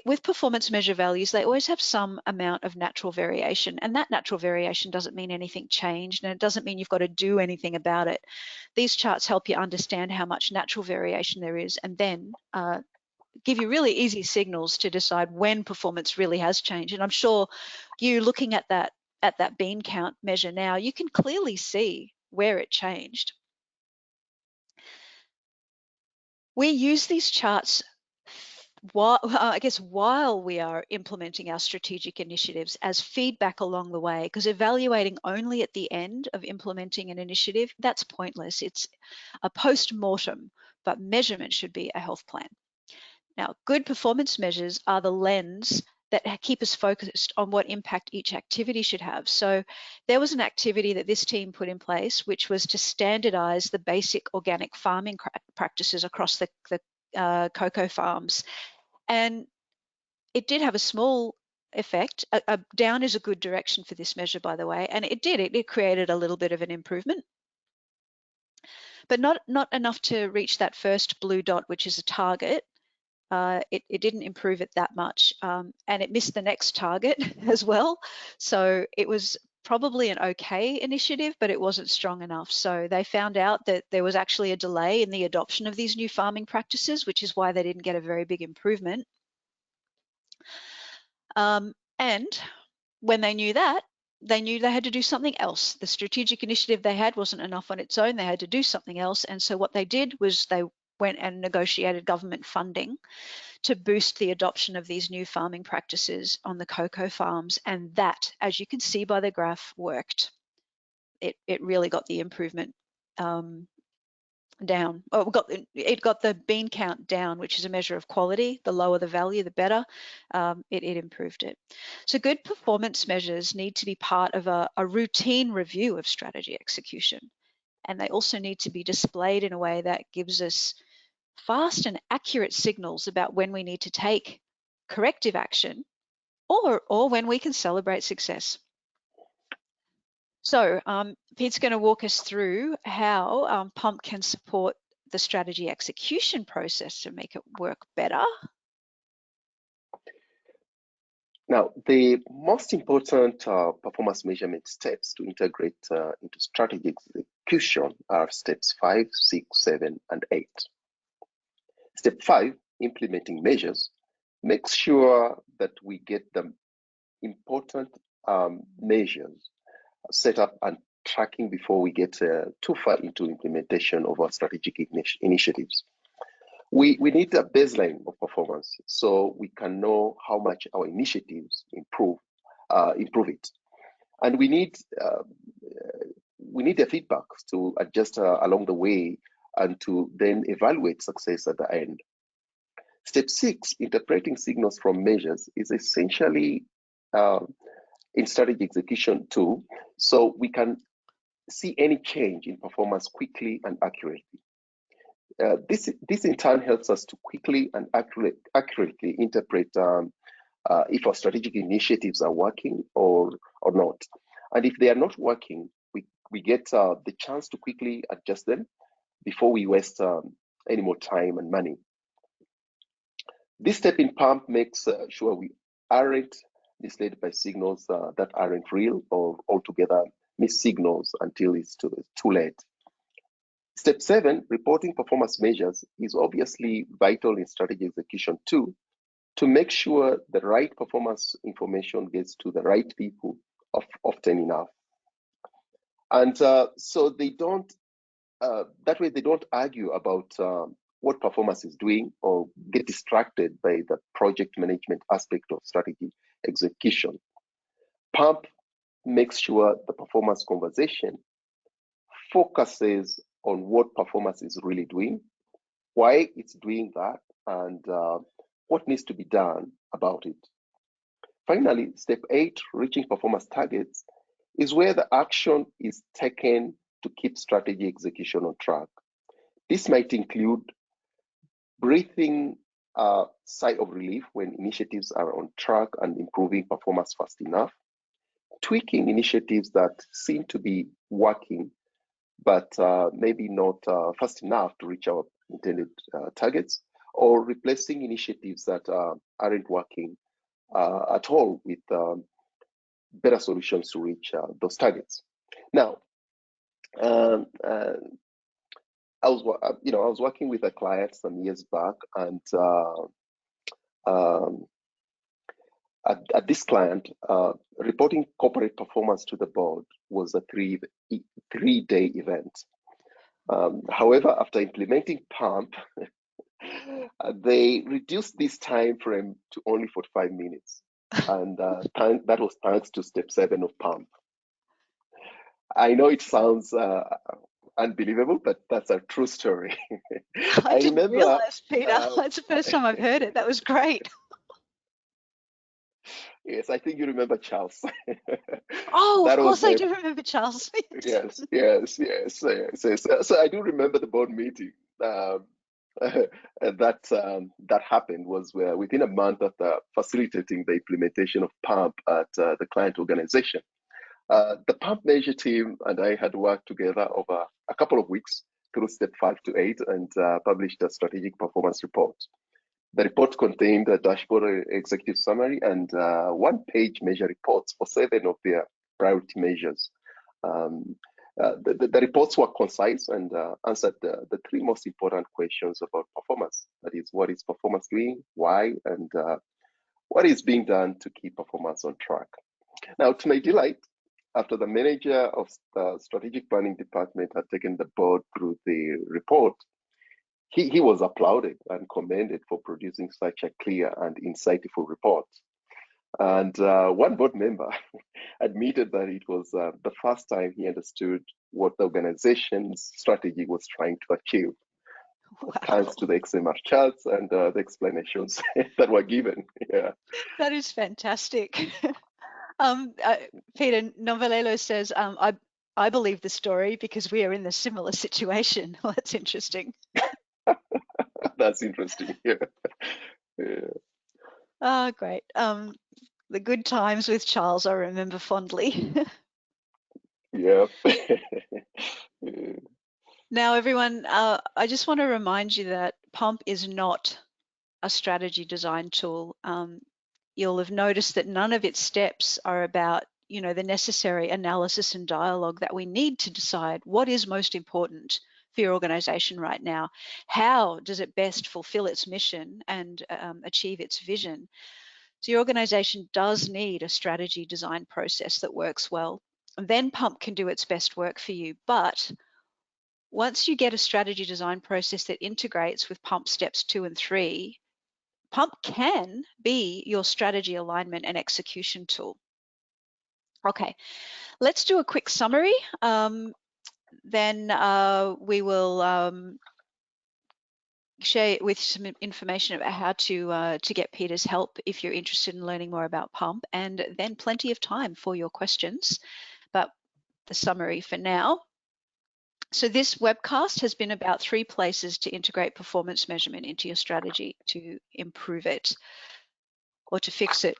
with performance measure values, they always have some amount of natural variation, and that natural variation doesn't mean anything changed, and it doesn't mean you've got to do anything about it. These charts help you understand how much natural variation there is, and then give you really easy signals to decide when performance really has changed. And I'm sure you looking at that bean count measure now, you can clearly see where it changed. We use these charts while we are implementing our strategic initiatives as feedback along the way, because evaluating only at the end of implementing an initiative, that's pointless. It's a post-mortem, but measurement should be a health plan. Now, good performance measures are the lens that keep us focused on what impact each activity should have. So there was an activity that this team put in place, which was to standardize the basic organic farming practices across the cocoa farms. And it did have a small effect. Down is a good direction for this measure, by the way, and it did. It created a little bit of an improvement, but not enough to reach that first blue dot, which is a target. It didn't improve it that much, and it missed the next target as well. So it was probably an okay initiative, but it wasn't strong enough. So they found out that there was actually a delay in the adoption of these new farming practices, which is why they didn't get a very big improvement. And when they knew that, they knew they had to do something else. The strategic initiative they had wasn't enough on its own. They had to do something else. And so what they did was they went and negotiated government funding to boost the adoption of these new farming practices on the cocoa farms. And that, as you can see by the graph, worked. It really got the improvement down. Oh, it got the bean count down, which is a measure of quality. The lower the value, the better. It improved it. So good performance measures need to be part of a routine review of strategy execution. And they also need to be displayed in a way that gives us fast and accurate signals about when we need to take corrective action or when we can celebrate success. So Pete's going to walk us through how Pump can support the strategy execution process to make it work better. Now, the most important performance measurement steps to integrate into strategy execution are steps 5, 6, 7, and 8. Step 5, implementing measures, makes sure that we get the important measures set up and tracking before we get too far into implementation of our strategic initiatives. We need a baseline of performance so we can know how much our initiatives improve it, and we need the feedback to adjust along the way and to then evaluate success at the end. Step 6, interpreting signals from measures, is essentially in strategy execution too, so we can see any change in performance quickly and accurately. This in turn helps us to quickly and accurately interpret if our strategic initiatives are working or not. And if they are not working, we get the chance to quickly adjust them before we waste any more time and money. This step in Pump makes sure we aren't misled by signals that aren't real or altogether miss signals until it's too late. Step 7, reporting performance measures, is obviously vital in strategy execution too, to make sure the right performance information gets to the right people often enough. And so they don't, that way they don't argue about what performance is doing or get distracted by the project management aspect of strategy execution. Pump makes sure the performance conversation focuses on what performance is really doing, why it's doing that, and what needs to be done about it. Finally, step 8, reaching performance targets, is where the action is taken to keep strategy execution on track. This might include breathing a sigh of relief when initiatives are on track and improving performance fast enough, tweaking initiatives that seem to be working but maybe not fast enough to reach our intended targets, or replacing initiatives that aren't working at all with better solutions to reach those targets. Now, um, uh, I was working with a client some years back, and um, at this client, reporting corporate performance to the board was a three-day event. However, after implementing PUMP, they reduced this time frame to only 45 minutes. And that was thanks to step 7 of PUMP. I know it sounds unbelievable, but that's a true story. I I didn't remember. realize, Peter. That's the first time I've heard it. That was great. Yes, I think you remember Charles. Oh, of That was course I my. do remember, Charles. Yes. So I do remember the board meeting. That happened was where within a month after facilitating the implementation of PUMP at the client organization. The pump measure team and I had worked together over a couple of weeks through step 5 to 8 and published a strategic performance report. The report contained a dashboard executive summary and one-page measure reports for 7 of their priority measures. The reports were concise and answered the 3 most important questions about performance. That is, what is performance doing, why, and what is being done to keep performance on track. Now, to my delight, after the manager of the strategic planning department had taken the board through the report, he was applauded and commended for producing such a clear and insightful report. And one board member admitted that it was the first time he understood what the organization's strategy was trying to achieve, Wow, thanks to the XMR charts and the explanations that were given. Yeah. that is fantastic. Peter Novelelo says, I believe the story because we are in a similar situation. Well, that's interesting. That's interesting. Yeah. Yeah. Oh, great. The good times with Charles I remember fondly. Yeah. Yeah. Now, everyone, I just want to remind you that Pump is not a strategy design tool. You'll have noticed that none of its steps are about, the necessary analysis and dialogue that we need to decide what is most important for your organization right now. How does it best fulfill its mission and achieve its vision? So your organization does need a strategy design process that works well. And then Pump can do its best work for you. But once you get a strategy design process that integrates with Pump steps 2 and 3, Pump can be your strategy alignment and execution tool. Okay, let's do a quick summary. Then we will share with some information about how to get Peter's help if you're interested in learning more about Pump, and then plenty of time for your questions. But the summary for now. So this webcast has been about 3 places to integrate performance measurement into your strategy to improve it or to fix it.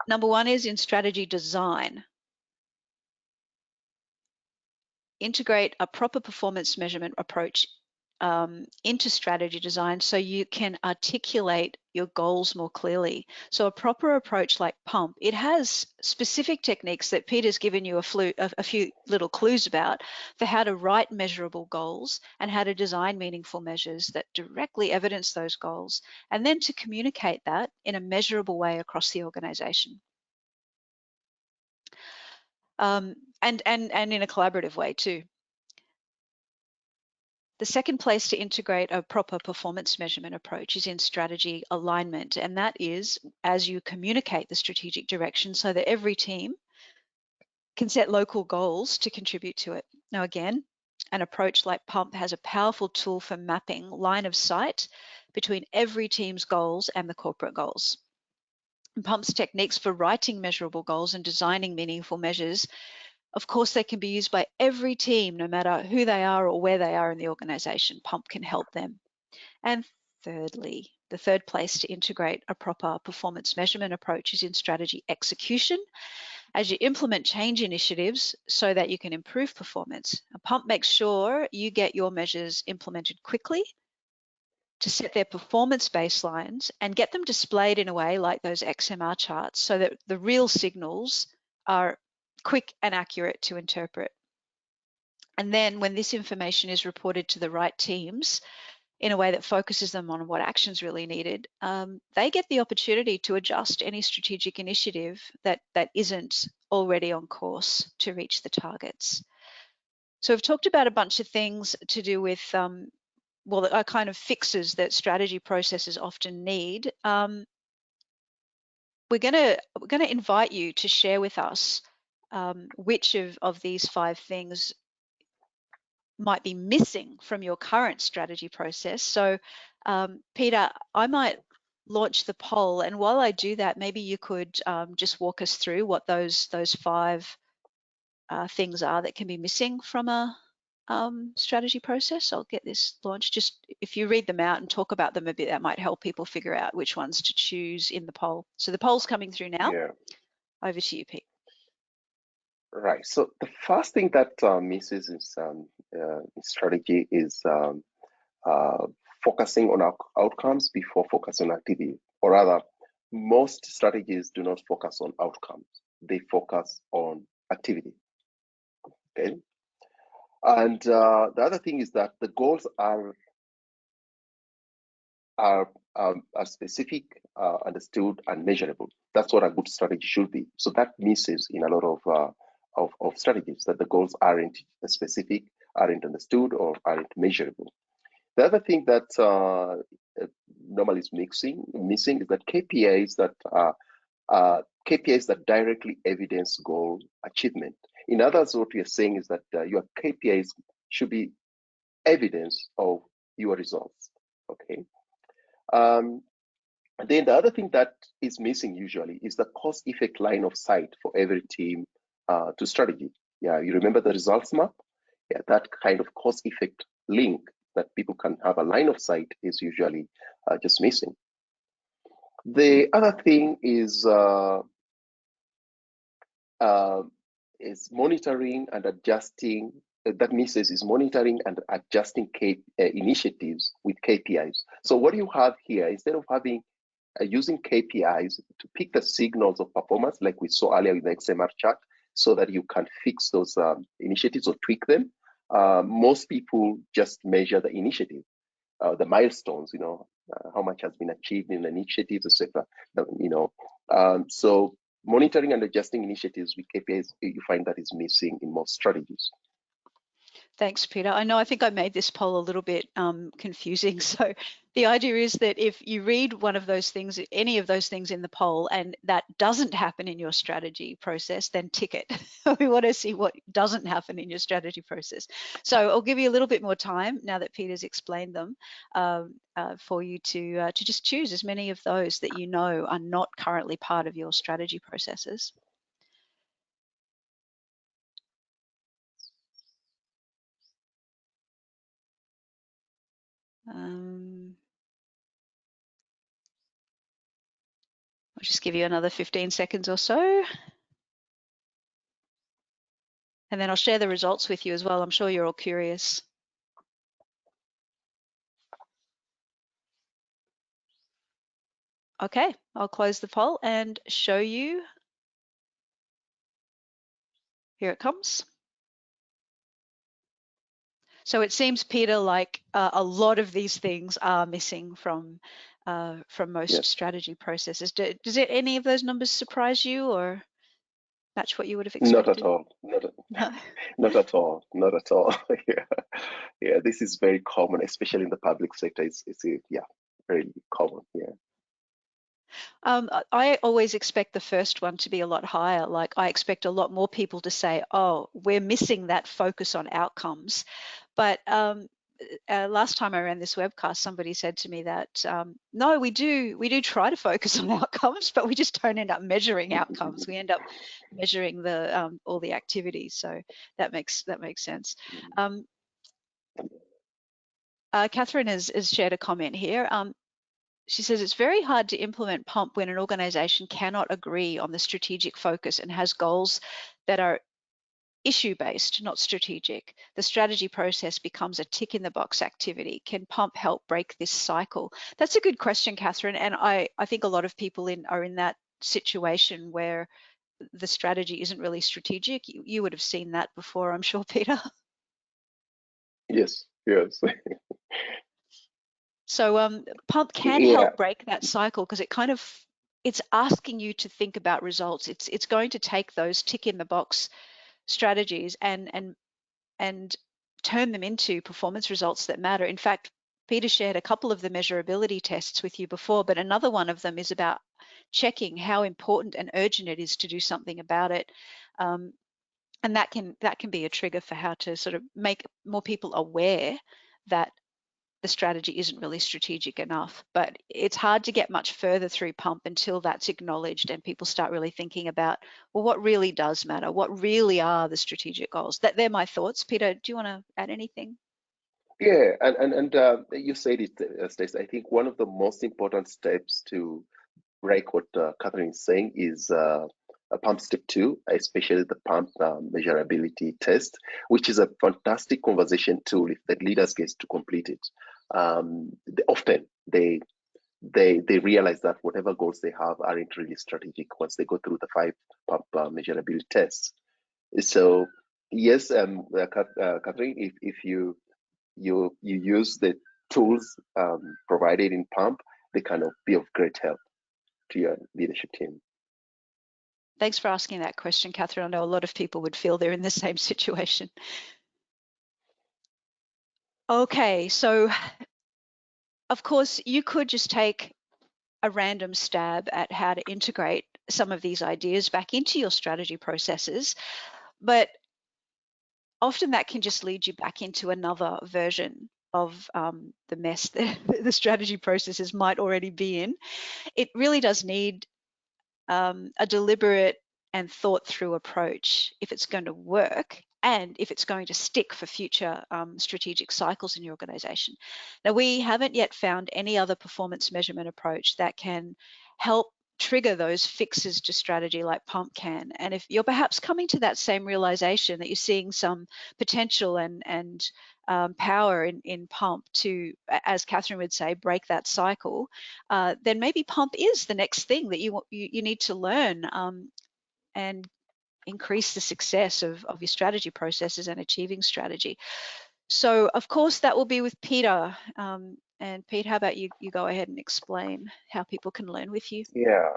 Number 1 is in strategy design. Integrate a proper performance measurement approach into strategy design so you can articulate your goals more clearly. So a proper approach like Pump, it has specific techniques that Peter's given you a few little clues about for how to write measurable goals and how to design meaningful measures that directly evidence those goals, and then to communicate that in a measurable way across the organization. And in a collaborative way too. The second place to integrate a proper performance measurement approach is in strategy alignment, and that is as you communicate the strategic direction so that every team can set local goals to contribute to it. Now, again, an approach like PUMP has a powerful tool for mapping line of sight between every team's goals and the corporate goals. And PUMP's techniques for writing measurable goals and designing meaningful measures, of course, they can be used by every team, no matter who they are or where they are in the organization. PUMP can help them. And thirdly, the third place to integrate a proper performance measurement approach is in strategy execution, as you implement change initiatives so that you can improve performance. A PUMP makes sure you get your measures implemented quickly to set their performance baselines and get them displayed in a way like those XMR charts so that the real signals are quick and accurate to interpret. And then when this information is reported to the right teams in a way that focuses them on what action's really needed, they get the opportunity to adjust any strategic initiative that isn't already on course to reach the targets. So we've talked about a bunch of things to do with are kind of fixes that strategy processes often need. We're gonna invite you to share with us which of these 5 things might be missing from your current strategy process. So, Peter, I might launch the poll, and while I do that, maybe you could just walk us through what those 5 things are that can be missing from a strategy process. I'll get this launched. Just if you read them out and talk about them a bit, that might help people figure out which ones to choose in the poll. So the poll's coming through now. Yeah. Over to you, Pete. Right. So the first thing that misses is strategy is focusing on outcomes before focusing on activity, or rather, most strategies do not focus on outcomes; they focus on activity. Okay. And the other thing is that the goals are specific, understood, and measurable. That's what a good strategy should be. So that misses in a lot of strategies, that the goals aren't specific, aren't understood, or aren't measurable. The other thing that normally is missing is that KPIs that directly evidence goal achievement. In other words, what we are saying is that your KPIs should be evidence of your results. Okay. Then the other thing that is missing usually is the cost effect line of sight for every team to strategy. Yeah, you remember the results map? Yeah, that kind of cost effect link that people can have a line of sight is usually just missing. The other thing is monitoring and adjusting. That misses is monitoring and adjusting initiatives with KPIs. So what you have here, instead of having using KPIs to pick the signals of performance, like we saw earlier with the XMR chart, so that you can fix those initiatives or tweak them. Most people just measure the initiative, the milestones, how much has been achieved in the initiatives, etc. So monitoring and adjusting initiatives with KPIs, you find that is missing in most strategies. Thanks, Peter. I think I made this poll a little bit confusing. So the idea is that if you read one of those things, any of those things in the poll, and that doesn't happen in your strategy process, then tick it. We want to see what doesn't happen in your strategy process. So I'll give you a little bit more time now that Peter's explained them for you to just choose as many of those that you know are not currently part of your strategy processes. I'll just give you another 15 seconds or so. And then I'll share the results with you as well. I'm sure you're all curious. Okay, I'll close the poll and show you. Here it comes. So it seems, Peter, like a lot of these things are missing from most strategy processes. Does any of those numbers surprise you or match what you would have expected? Not at all. Not at all. Not at all. Yeah. This is very common, especially in the public sector. It's very common. Yeah. I always expect the first one to be a lot higher. Like I expect a lot more people to say, oh, we're missing that focus on outcomes. But last time I ran this webcast, somebody said to me that no, we do try to focus on outcomes, but we just don't end up measuring outcomes. We end up measuring the all the activities. So that makes sense. Catherine has shared a comment here. She says it's very hard to implement pump when an organization cannot agree on the strategic focus and has goals that are issue-based, not strategic. The strategy process becomes a tick in the box activity. Can pump help break this cycle? That's a good question, Catherine. And I think a lot of people are in that situation where the strategy isn't really strategic. You would have seen that before, I'm sure, Peter. Yes, yes. So pump can Yeah, help break that cycle because it's asking you to think about results. It's going to take those tick in the box strategies and turn them into performance results that matter. In fact, Peter shared a couple of the measurability tests with you before, but another one of them is about checking how important and urgent it is to do something about it. And that can be a trigger for how to sort of make more people aware that the strategy isn't really strategic enough. But it's hard to get much further through pump until that's acknowledged and people start really thinking about, well, what really does matter? What really are the strategic goals? They're my thoughts. Peter, do you want to add anything? yeah, and you said it, Stacey. I think one of the most important steps to break what Catherine is saying is a pump step 2, especially the pump measurability test, which is a fantastic conversation tool if the leaders get to complete it. Often they realize that whatever goals they have aren't really strategic once they go through the 5 pump measurability tests. So yes, Catherine, if you use the tools provided in pump, they can be of great help to your leadership team. Thanks for asking that question, Catherine. I know a lot of people would feel they're in the same situation. Okay, so of course you could just take a random stab at how to integrate some of these ideas back into your strategy processes, but often that can just lead you back into another version of the mess that the strategy processes might already be in. It really does need a deliberate and thought through approach if it's going to work and if it's going to stick for future strategic cycles in your organization. Now, we haven't yet found any other performance measurement approach that can help trigger those fixes to strategy like pump can. And if you're perhaps coming to that same realization that you're seeing some potential and power in pump to, as Catherine would say, break that cycle, then maybe pump is the next thing that you need to learn and increase the success of your strategy processes and achieving strategy. So of course that will be with Peter. And Pete, how about you go ahead and explain how people can learn with you? Yeah,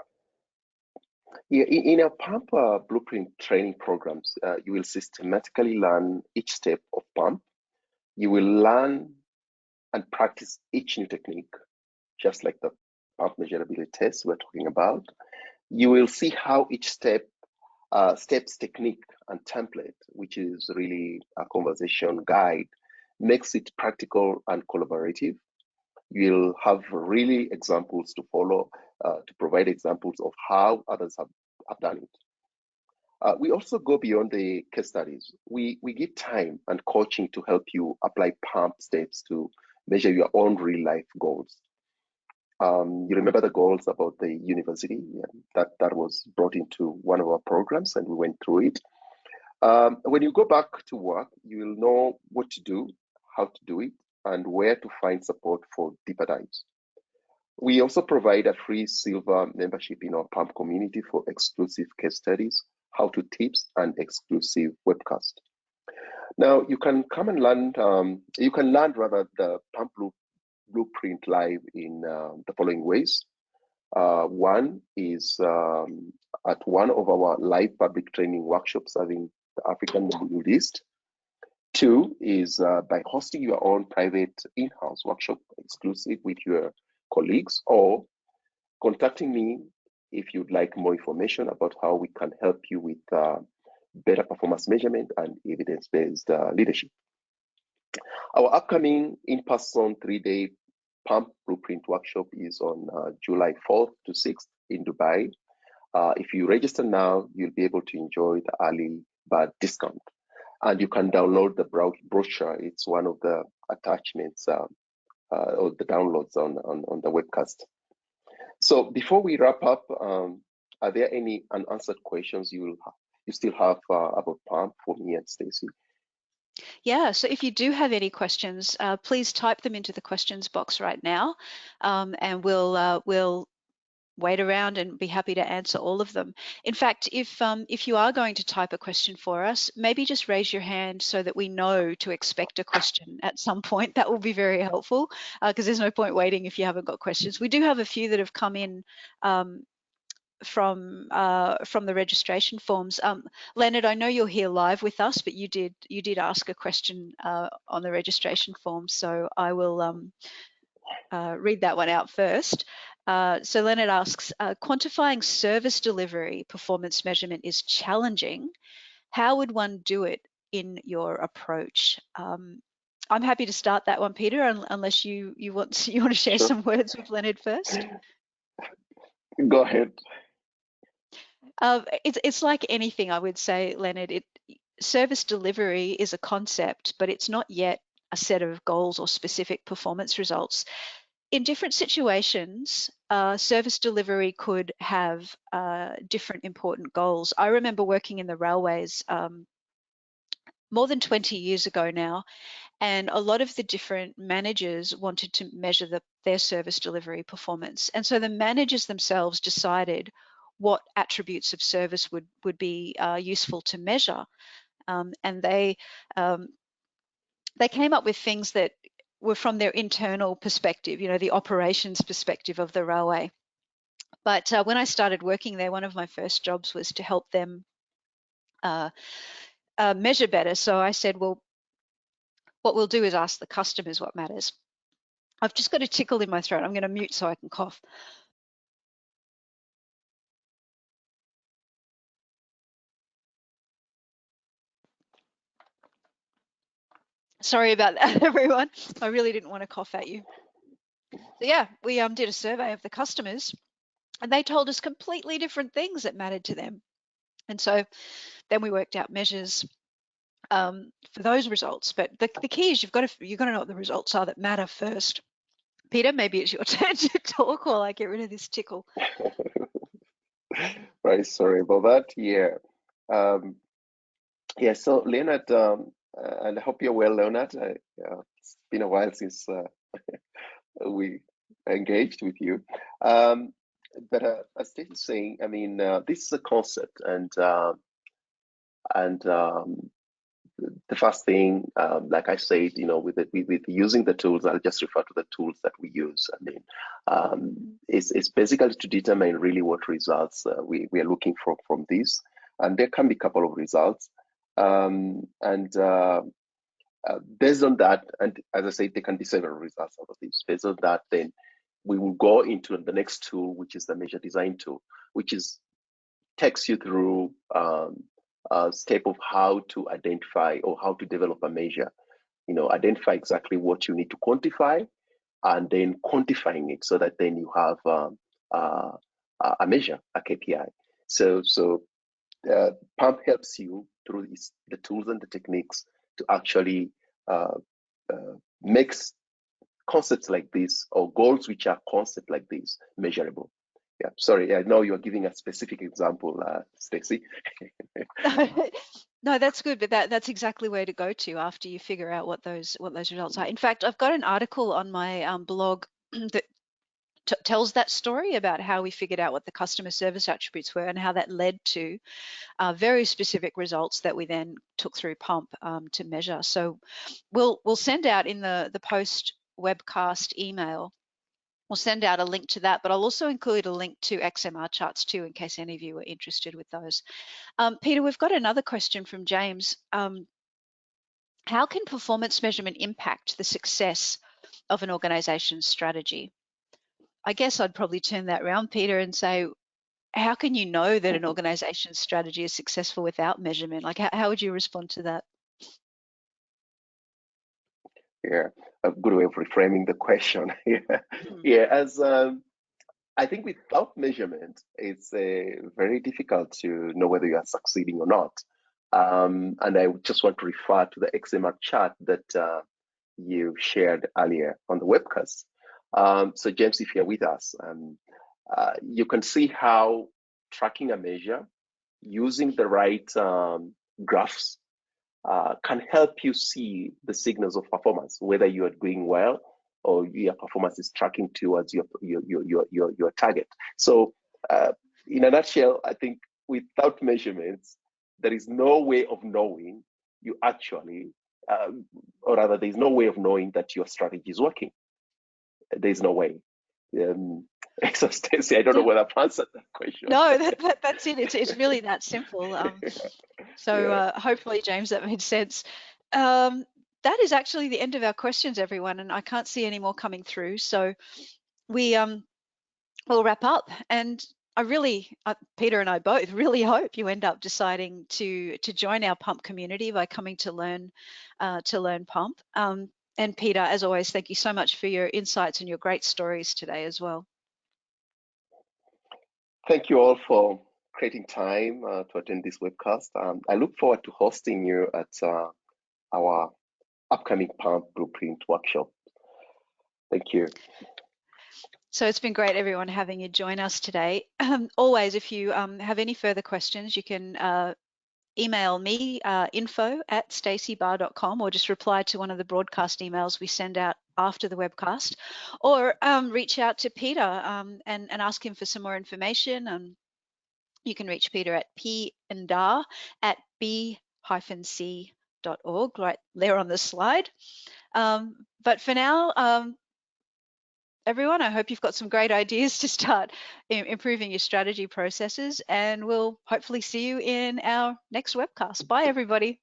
yeah. In our pump blueprint training programs, you will systematically learn each step of pump. You will learn and practice each new technique, just like the pump measurability test we're talking about. You will see how each steps, technique, and template, which is really a conversation guide, makes it practical and collaborative. You'll have really examples to follow to provide examples of how others have done it. We also go beyond the case studies. We give time and coaching to help you apply pump steps to measure your own real life goals. You remember the goals about the university that was brought into one of our programs, and we went through it. When you go back to work, you will know what to do, how to do it, and where to find support for deeper dives. We also provide a free silver membership in our PAMP community for exclusive case studies, how-to tips, and exclusive webcast. Now you can come and learn. You can learn rather the PAMP blueprint live in the following ways. One is at one of our live public training workshops serving the African Middle East. Two is by hosting your own private in-house workshop exclusive with your colleagues, or contacting me if you'd like more information about how we can help you with better performance measurement and evidence-based leadership. Our upcoming in-person 3-day pump blueprint workshop is on July 4th to 6th in Dubai. If you register now, you'll be able to enjoy the early bird discount. And you can download the brochure. It's one of the attachments or the downloads on the webcast. So before we wrap up, are there any unanswered questions you still have about pump for me and Stacy? Yeah, so if you do have any questions, please type them into the questions box right now, and we'll wait around and be happy to answer all of them. In fact, if you are going to type a question for us, maybe just raise your hand so that we know to expect a question at some point. That will be very helpful, because there's no point waiting if you haven't got questions. We do have a few that have come in from the registration forms. Leonard, I know you're here live with us, but you did ask a question on the registration form, so I will read that one out first. So Leonard asks, quantifying service delivery performance measurement is challenging. How would one do it in your approach? I'm happy to start that one, Peter, unless you want to share Sure. some words with Leonard first. Go ahead. It's like anything, I would say, Leonard. Service delivery is a concept, but it's not yet a set of goals or specific performance results. In different situations, service delivery could have different important goals. I remember working in the railways more than 20 years ago now, and a lot of the different managers wanted to measure their service delivery performance. And so the managers themselves decided what attributes of service would be useful to measure. And they came up with things that were from their internal perspective, the operations perspective of the railway. But when I started working there, one of my first jobs was to help them measure better. So I said, well, what we'll do is ask the customers what matters. I've just got a tickle in my throat. I'm going to mute so I can cough. Sorry about that, everyone. I really didn't want to cough at you. So yeah, we did a survey of the customers, and they told us completely different things that mattered to them. And so then we worked out measures for those results. But the key is you've got to know what the results are that matter first. Peter, maybe it's your turn to talk while I get rid of this tickle. Right, sorry about that. Yeah. Yeah, so Leonard, and I hope you're well, Leonard. It's been a while since we engaged with you. But as Steve is saying, I mean, this is a concept, and the first thing, like I said, with using the tools, I'll just refer to the tools that we use. I mean, it's basically to determine really what results we are looking for from this, and there can be a couple of results, and based on that, and as I said, there can be several results out of this. Based on that, then we will go into the next tool, which is the measure design tool, which takes you through a step of how to identify or how to develop a measure. Identify exactly what you need to quantify, and then quantifying it so that then you have a measure, a KPI. So Pump helps you through the tools and the techniques to actually make concepts like this, or goals which are concepts like this, measurable. Yeah, sorry, I know you're giving a specific example, Stacy. No, that's good, but that's exactly where to go to after you figure out what those results are. In fact, I've got an article on my blog that tells that story about how we figured out what the customer service attributes were and how that led to very specific results that we then took through Pump to measure. So we'll send out in the post webcast email, we'll send out a link to that, but I'll also include a link to XMR charts too, in case any of you are interested with those. Peter, we've got another question from James. How can performance measurement impact the success of an organization's strategy? I guess I'd probably turn that around, Peter, and say, how can you know that an organization's strategy is successful without measurement? Like, how would you respond to that? Yeah, a good way of reframing the question. Yeah, Hmm. yeah. As I think without measurement, it's very difficult to know whether you are succeeding or not. And I just want to refer to the XMR chart that you shared earlier on the webcast. So, James, if you're with us, you can see how tracking a measure using the right graphs can help you see the signals of performance, whether you are doing well or your performance is tracking towards your target. So, in a nutshell, I think without measurements, there is no way of knowing you actually, or rather, there is no way of knowing that your strategy is working. There is no way. Um, so, Stacey, I don't know Yeah. whether I've answered that question. No, that's it. It's really that simple. So Yeah. hopefully, James, that made sense. Um, that is actually the end of our questions, everyone, and I can't see any more coming through. So we we'll wrap up. And I really, Peter and I both really hope you end up deciding to join our pump community by coming to learn pump. And Peter, as always, thank you so much for your insights and your great stories today as well. Thank you all for creating time to attend this webcast. I look forward to hosting you at our upcoming Pump Blueprint workshop. Thank you. So it's been great, everyone, having you join us today. Always, if you have any further questions, you can email me, info@staceybarr.com, or just reply to one of the broadcast emails we send out after the webcast, or reach out to Peter and ask him for some more information. You can reach Peter at p&r@b-c.org, right there on the slide. But for now, everyone, I hope you've got some great ideas to start improving your strategy processes, and we'll hopefully see you in our next webcast. Bye, everybody.